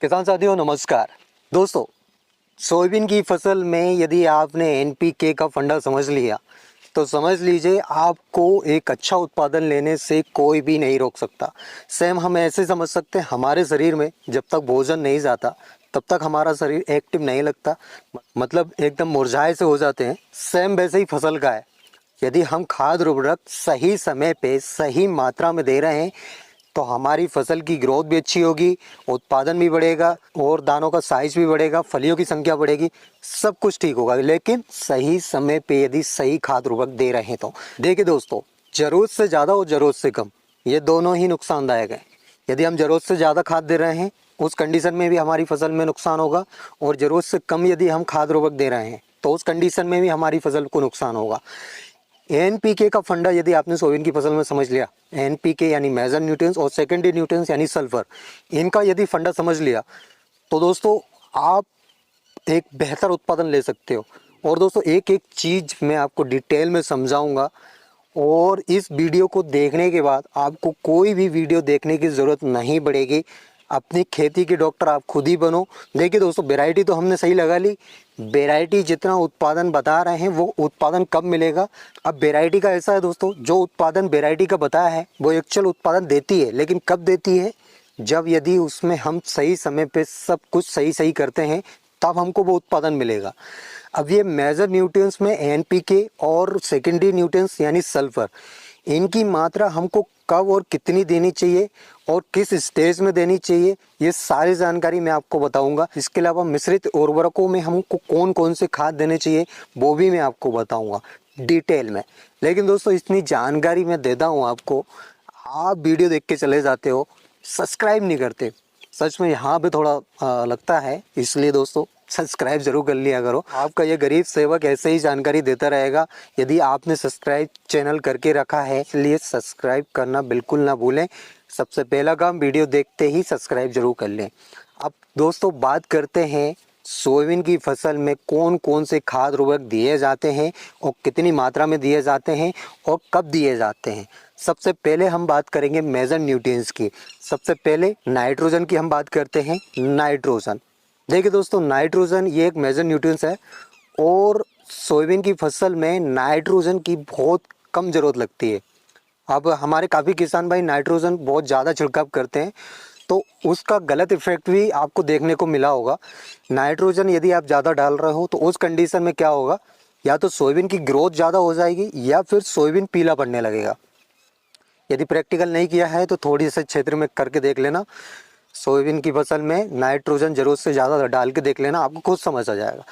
किसान साथियों नमस्कार। दोस्तों, सोयाबीन की फसल में यदि आपने एनपीके का फंडा समझ लिया तो समझ लीजिए आपको एक अच्छा उत्पादन लेने से कोई भी नहीं रोक सकता। सेम हम ऐसे समझ सकते हैं, हमारे शरीर में जब तक भोजन नहीं जाता तब तक हमारा शरीर एक्टिव नहीं लगता, मतलब एकदम मुरझाए से हो जाते हैं। सेम वैसे ही फसल का है। यदि हम खाद उर्वरक सही समय पे सही मात्रा में दे रहे हैं तो हमारी फसल की ग्रोथ भी अच्छी होगी, उत्पादन भी बढ़ेगा और दानों का साइज भी बढ़ेगा, फलियों की संख्या बढ़ेगी, सब कुछ ठीक होगा। लेकिन सही समय पे यदि सही खाद उर्वरक दे रहे हैं तो देखिए दोस्तों, जरूरत से ज़्यादा और ज़रूरत से कम ये दोनों ही नुकसानदायक है। यदि हम ज़रूरत से ज़्यादा खाद दे रहे हैं उस कंडीशन में भी हमारी फसल में नुकसान होगा, और ज़रूरत से कम यदि हम खाद उर्वरक दे रहे हैं तो उस कंडीशन में भी हमारी फसल को नुकसान होगा। एनपीके का फंडा यदि आपने सोयाबीन की फसल में समझ लिया, एनपीके यानी मेजर न्यूट्रिएंट्स और सेकेंडरी न्यूट्रिएंट्स यानी सल्फर, इनका यदि फंडा समझ लिया तो दोस्तों आप एक बेहतर उत्पादन ले सकते हो। और दोस्तों एक एक चीज़ मैं आपको डिटेल में समझाऊंगा, और इस वीडियो को देखने के बाद आपको कोई भी वीडियो देखने की ज़रूरत नहीं पड़ेगी। अपनी खेती के डॉक्टर आप खुद ही बनो। देखिए दोस्तों, वैरायटी तो हमने सही लगा ली, वैरायटी जितना उत्पादन बता रहे हैं वो उत्पादन कब मिलेगा। अब वैरायटी का ऐसा है दोस्तों, जो उत्पादन वैरायटी का बताया है वो एक्चुअल उत्पादन देती है, लेकिन कब देती है? जब यदि उसमें हम सही समय पे सब कुछ सही सही करते हैं तब हमको वो उत्पादन मिलेगा। अब ये मेजर न्यूट्रिएंट्स में एनपीके और सेकेंडरी न्यूट्रिएंट्स यानी सल्फर, इनकी मात्रा हमको कब और कितनी देनी चाहिए और किस स्टेज में देनी चाहिए, ये सारी जानकारी मैं आपको बताऊंगा। इसके अलावा मिश्रित उर्वरकों में हमको कौन कौन से खाद देने चाहिए वो भी मैं आपको बताऊंगा डिटेल में। लेकिन दोस्तों इतनी जानकारी मैं देता हूँ आपको, आप वीडियो देख के चले जाते हो, सब्सक्राइब नहीं करते। सच में यहाँ पे थोड़ा लगता है, इसलिए दोस्तों सब्सक्राइब जरूर कर लिया करो। आपका ये गरीब सेवक ऐसे ही जानकारी देता रहेगा। यदि आपने सब्सक्राइब चैनल करके रखा है इसलिए सब्सक्राइब करना बिल्कुल ना भूलें। सबसे पहला काम वीडियो देखते ही सब्सक्राइब जरूर कर लें। अब दोस्तों बात करते हैं सोयाबीन की फसल में कौन कौन से खाद उर्वरक दिए जाते हैं और कितनी मात्रा में दिए जाते हैं और कब दिए जाते हैं। सबसे पहले हम बात करेंगे मेजर न्यूट्रिएंट्स की। सबसे पहले नाइट्रोजन की हम बात करते हैं। नाइट्रोजन, देखिए दोस्तों, नाइट्रोजन ये एक मेजर न्यूट्रिएंट्स है और सोयाबीन की फसल में नाइट्रोजन की बहुत कम ज़रूरत लगती है। अब हमारे काफ़ी किसान भाई नाइट्रोजन बहुत ज़्यादा छिड़काव करते हैं तो उसका गलत इफेक्ट भी आपको देखने को मिला होगा। नाइट्रोजन यदि आप ज़्यादा डाल रहे हो तो उस कंडीशन में क्या होगा, या तो सोयाबीन की ग्रोथ ज़्यादा हो जाएगी या फिर सोयाबीन पीला पड़ने लगेगा। यदि प्रैक्टिकल नहीं किया है तो थोड़ी से क्षेत्र में करके देख लेना। सोयाबीन की फसल में नाइट्रोजन ज़रूरत से ज़्यादा डाल के देख लेना, आपको खुद समझ आ जाएगा।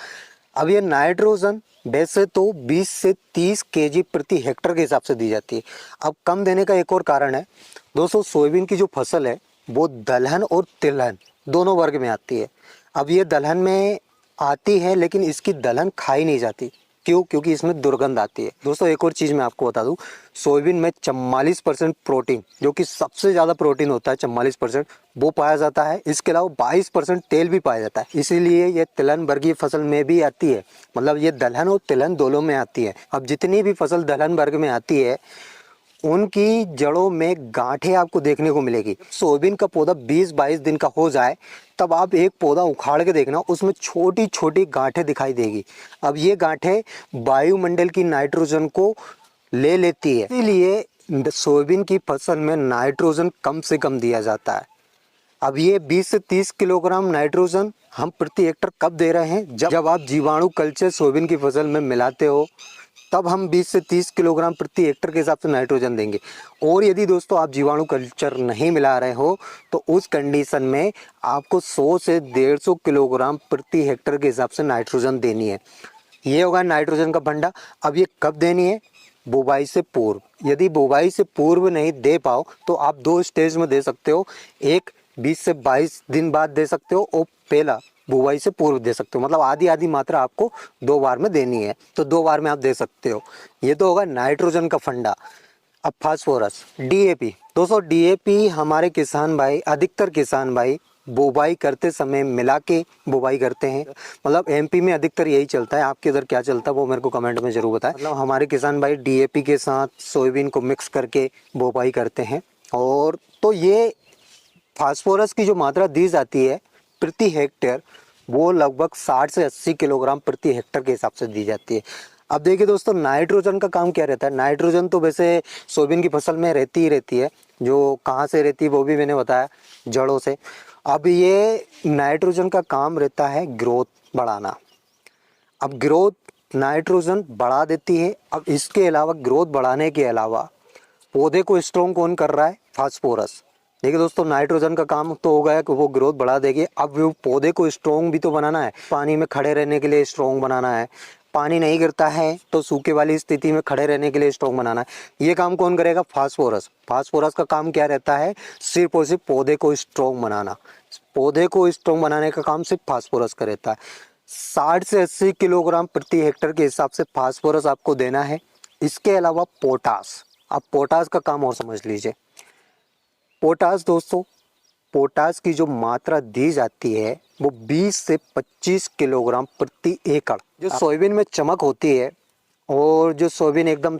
अब ये नाइट्रोजन वैसे तो 20 से 30 केजी प्रति हेक्टर के हिसाब से दी जाती है। अब कम देने का एक और कारण है दोस्तों, सोयाबीन की जो फसल है वो दलहन और तिलहन दोनों वर्ग में आती है। अब ये दलहन में आती है लेकिन इसकी दलहन खाई नहीं जाती। क्यों? क्योंकि इसमें दुर्गंध आती है। दोस्तों एक और चीज़ मैं आपको बता दूं, सोयाबीन में 44% प्रोटीन, जो कि सबसे ज़्यादा प्रोटीन होता है 44%, वो पाया जाता है। इसके अलावा 22% तेल भी पाया जाता है। इसीलिए ये तिलहन वर्गीय फसल में भी आती है, मतलब ये दलहन और तिलहन दोनों में आती है। अब जितनी भी फसल दलहन वर्ग में आती है उनकी जड़ों में गांठें आपको देखने को मिलेगी। सोयाबीन का पौधा 20-22 दिन का हो जाए तब आप एक पौधा उखाड़ के देखना, उसमें छोटी छोटी गांठें दिखाई देगी। अब ये गांठें वायुमंडल की नाइट्रोजन को ले लेती है, इसीलिए सोयाबीन की फसल में नाइट्रोजन कम से कम दिया जाता है। अब ये 20 से 30 किलोग्राम नाइट्रोजन हम प्रति हेक्टर कब दे रहे हैं? जब आप जीवाणु कल्चर सोयाबीन की फसल में मिलाते हो तब हम 20 से 30 किलोग्राम प्रति हेक्टर के हिसाब से नाइट्रोजन देंगे। और यदि दोस्तों आप जीवाणु कल्चर नहीं मिला रहे हो तो उस कंडीशन में आपको 100 से 150 किलोग्राम प्रति हेक्टर के हिसाब से नाइट्रोजन देनी है। ये होगा नाइट्रोजन का फंडा। अब ये कब देनी है? बुवाई से पूर्व। यदि बुवाई से पूर्व नहीं दे पाओ तो आप दो स्टेज में दे सकते हो। एक 20 से 22 दिन बाद दे सकते हो और पहला बुवाई से पूर्व दे सकते हो। मतलब आधी आधी मात्रा आपको 2 बार में देनी है, तो 2 बार में आप दे सकते हो। ये तो होगा नाइट्रोजन का फंडा। अब फास्फोरस, डीएपी। दोस्तों डीएपी हमारे किसान भाई, अधिकतर किसान भाई बुवाई करते समय मिला के बुवाई करते हैं। मतलब एमपी में अधिकतर यही चलता है। आपके इधर क्या चलता है वो मेरे को कमेंट में जरूर बताएं। मतलब हमारे किसान भाई डीएपी के साथ सोयाबीन को मिक्स करके बुवाई करते हैं। और तो ये फास्फोरस की जो मात्रा दी जाती है प्रति हेक्टेयर वो लगभग 60 से 80 किलोग्राम प्रति हेक्टेयर के हिसाब से दी जाती है। अब देखिए दोस्तों, नाइट्रोजन का काम क्या रहता है। नाइट्रोजन तो वैसे सोयाबीन की फसल में रहती ही रहती है, जो कहाँ से रहती है वो भी मैंने बताया, जड़ों से। अब ये नाइट्रोजन का काम रहता है ग्रोथ बढ़ाना। अब ग्रोथ नाइट्रोजन बढ़ा देती है। अब इसके अलावा ग्रोथ बढ़ाने के अलावा पौधे को स्ट्रॉन्ग कौन कर रहा है? फास्फोरस। देखिए दोस्तों, नाइट्रोजन का काम तो हो गया कि वो ग्रोथ बढ़ा देगी। अब वो पौधे को स्ट्रॉन्ग भी तो बनाना है, पानी में खड़े रहने के लिए स्ट्रॉन्ग बनाना है। पानी नहीं गिरता है तो सूखे वाली स्थिति में खड़े रहने के लिए स्ट्रॉन्ग बनाना है। ये काम कौन करेगा? फास्फोरस। फास्फोरस का काम क्या रहता है? सिर्फ और सिर्फ पौधे को स्ट्रॉन्ग बनाना। पौधे को स्ट्रॉन्ग बनाने का काम सिर्फ फास्फोरस का रहता है। 60 से 80 किलोग्राम प्रति हेक्टेयर के हिसाब से फास्फोरस आपको देना है। इसके अलावा पोटास। अब पोटास का काम और समझ लीजिए। पोटास दोस्तों, पोटास की जो मात्रा दी जाती है वो 20 से 25 किलोग्राम प्रति एकड़। जो सोयाबीन में चमक होती है और जो सोयाबीन एकदम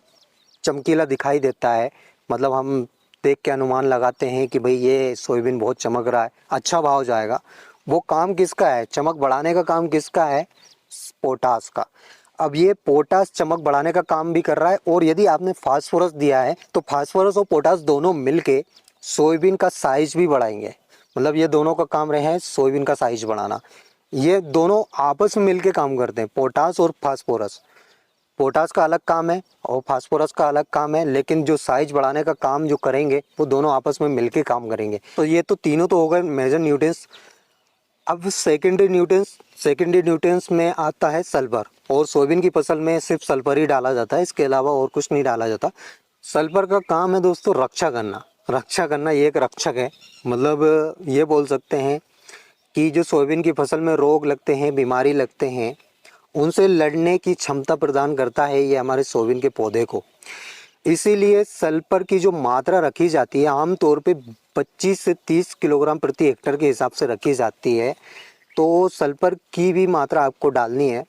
चमकीला दिखाई देता है, मतलब हम देख के अनुमान लगाते हैं कि भाई ये सोयाबीन बहुत चमक रहा है, अच्छा भाव जाएगा, वो काम किसका है? चमक बढ़ाने का काम किसका है? पोटास का। अब ये पोटास चमक बढ़ाने का काम भी कर रहा है, और यदि आपने फास्फोरस दिया है तो फास्फोरस और पोटास दोनों मिलके सोयाबीन का साइज भी बढ़ाएंगे। मतलब ये दोनों का काम रहे हैं सोयाबीन का साइज बढ़ाना। ये दोनों आपस में मिलके काम करते हैं, पोटास और फास्फोरस। पोटास का अलग काम है और फास्फोरस का अलग काम है, लेकिन जो साइज बढ़ाने का काम जो करेंगे वो दोनों आपस में मिलके काम करेंगे। तो ये तो तीनों तो हो गए मेजर न्यूट्रिएंट्स। अब सेकेंडरी न्यूट्रिएंट्स में आता है सल्फर, और सोयाबीन की फसल में सिर्फ सल्फर ही डाला जाता है, इसके अलावा और कुछ नहीं डाला जाता। सल्फर का काम है दोस्तों रक्षा करना। रक्षा करना, ये एक रक्षक है। मतलब ये बोल सकते हैं कि जो सोयाबीन की फसल में रोग लगते हैं, बीमारी लगते हैं, उनसे लड़ने की क्षमता प्रदान करता है ये हमारे सोयाबीन के पौधे को। इसीलिए सल्फर की जो मात्रा रखी जाती है आमतौर पे 25 से 30 किलोग्राम प्रति हेक्टेयर के हिसाब से रखी जाती है। तो सल्फर की भी मात्रा आपको डालनी है।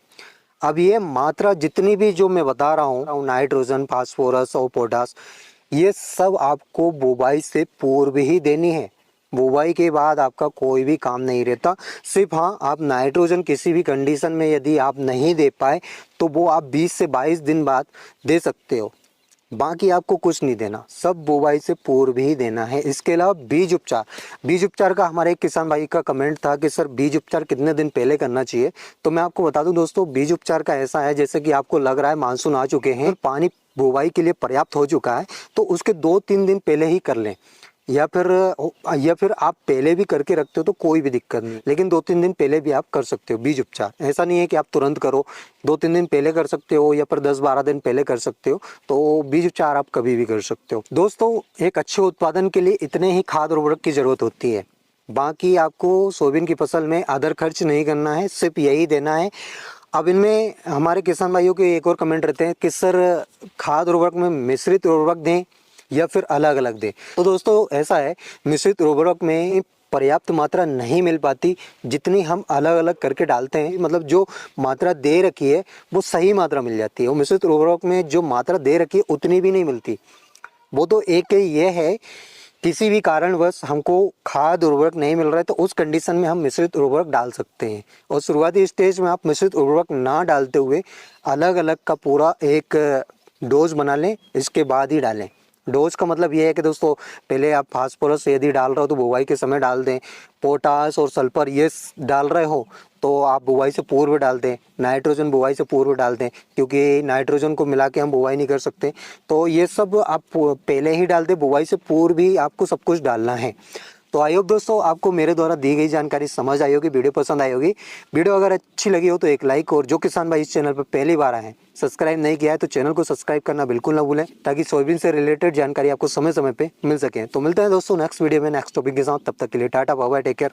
अब ये मात्रा जितनी भी जो मैं बता रहा हूँ, नाइट्रोजन, फास्फोरस और पोटास, ये सब आपको बुवाई से पूर्व ही देनी है। बुवाई के बाद आपका कोई भी काम नहीं रहता। सिर्फ हाँ, आप नाइट्रोजन किसी भी कंडीशन में यदि आप नहीं दे पाए तो वो आप 20 से 22 दिन बाद दे सकते हो। बाकी आपको कुछ नहीं देना, सब बुवाई से पूर्व ही देना है। इसके अलावा बीज उपचार का हमारे एक किसान भाई का कमेंट था कि सर बीज उपचार कितने दिन पहले करना चाहिए। तो मैं आपको बता दूं दोस्तों, बीज उपचार का ऐसा है, जैसे कि आपको लग रहा है मानसून आ चुके हैं, पानी बुवाई के लिए पर्याप्त हो चुका है, तो उसके 2-3 दिन पहले ही कर लें, या फिर आप पहले भी करके रखते हो तो कोई भी दिक्कत नहीं, लेकिन 2-3 दिन पहले भी आप कर सकते हो बीज उपचार। ऐसा नहीं है कि आप तुरंत करो, 2-3 दिन पहले कर सकते हो या फिर 10-12 दिन पहले कर सकते हो। तो बीज उपचार आप कभी भी कर सकते हो। दोस्तों, एक अच्छे उत्पादन के लिए इतने ही खाद और उर्वरक की जरूरत होती है। बाकी आपको सोयाबीन की फसल में अदर खर्च नहीं करना है, सिर्फ यही देना है। अब इनमें हमारे किसान भाइयों के एक और कमेंट रहते हैं कि सर खाद उर्वरक में मिश्रित उर्वरक दें या फिर अलग अलग दें। तो दोस्तों ऐसा है, मिश्रित उर्वरक में पर्याप्त मात्रा नहीं मिल पाती जितनी हम अलग अलग करके डालते हैं। मतलब जो मात्रा दे रखी है वो सही मात्रा मिल जाती है, और मिश्रित उर्वरक में जो मात्रा दे रखी है उतनी भी नहीं मिलती। वो तो एक ये है, किसी भी कारणवश हमको खाद उर्वरक नहीं मिल रहा है तो उस कंडीशन में हम मिश्रित उर्वरक डाल सकते हैं। और शुरुआती स्टेज में आप मिश्रित उर्वरक ना डालते हुए अलग अलग का पूरा एक डोज बना लें, इसके बाद ही डालें। डोज का मतलब ये है कि दोस्तों, पहले आप फास्फोरस यदि डाल रहे हो तो बुवाई के समय डाल दें। पोटास और सल्फर ये डाल रहे हो तो आप बुवाई से पूर्व डाल दें। नाइट्रोजन बुवाई से पूर्व डाल दें, क्योंकि नाइट्रोजन को मिला के हम बुवाई नहीं कर सकते। तो ये सब आप पहले ही डाल दें, बुवाई से पूर्व भी आपको सब कुछ डालना है। तो आई होप दोस्तों आपको मेरे द्वारा दी गई जानकारी समझ आई होगी, वीडियो पसंद आई होगी। वीडियो अगर अच्छी लगी हो तो एक लाइक, और जो किसान भाई इस चैनल पर पहली बार आए हैं, सब्सक्राइब नहीं किया है तो चैनल को सब्सक्राइब करना बिल्कुल ना भूलें, ताकि सोयाबीन से रिलेटेड जानकारी आपको समय समय पे मिल सके। तो मिलते हैं दोस्तों नेक्स्ट वीडियो में नेक्स्ट टॉपिक के साथ। तब तक के लिए tata bye bye, take care.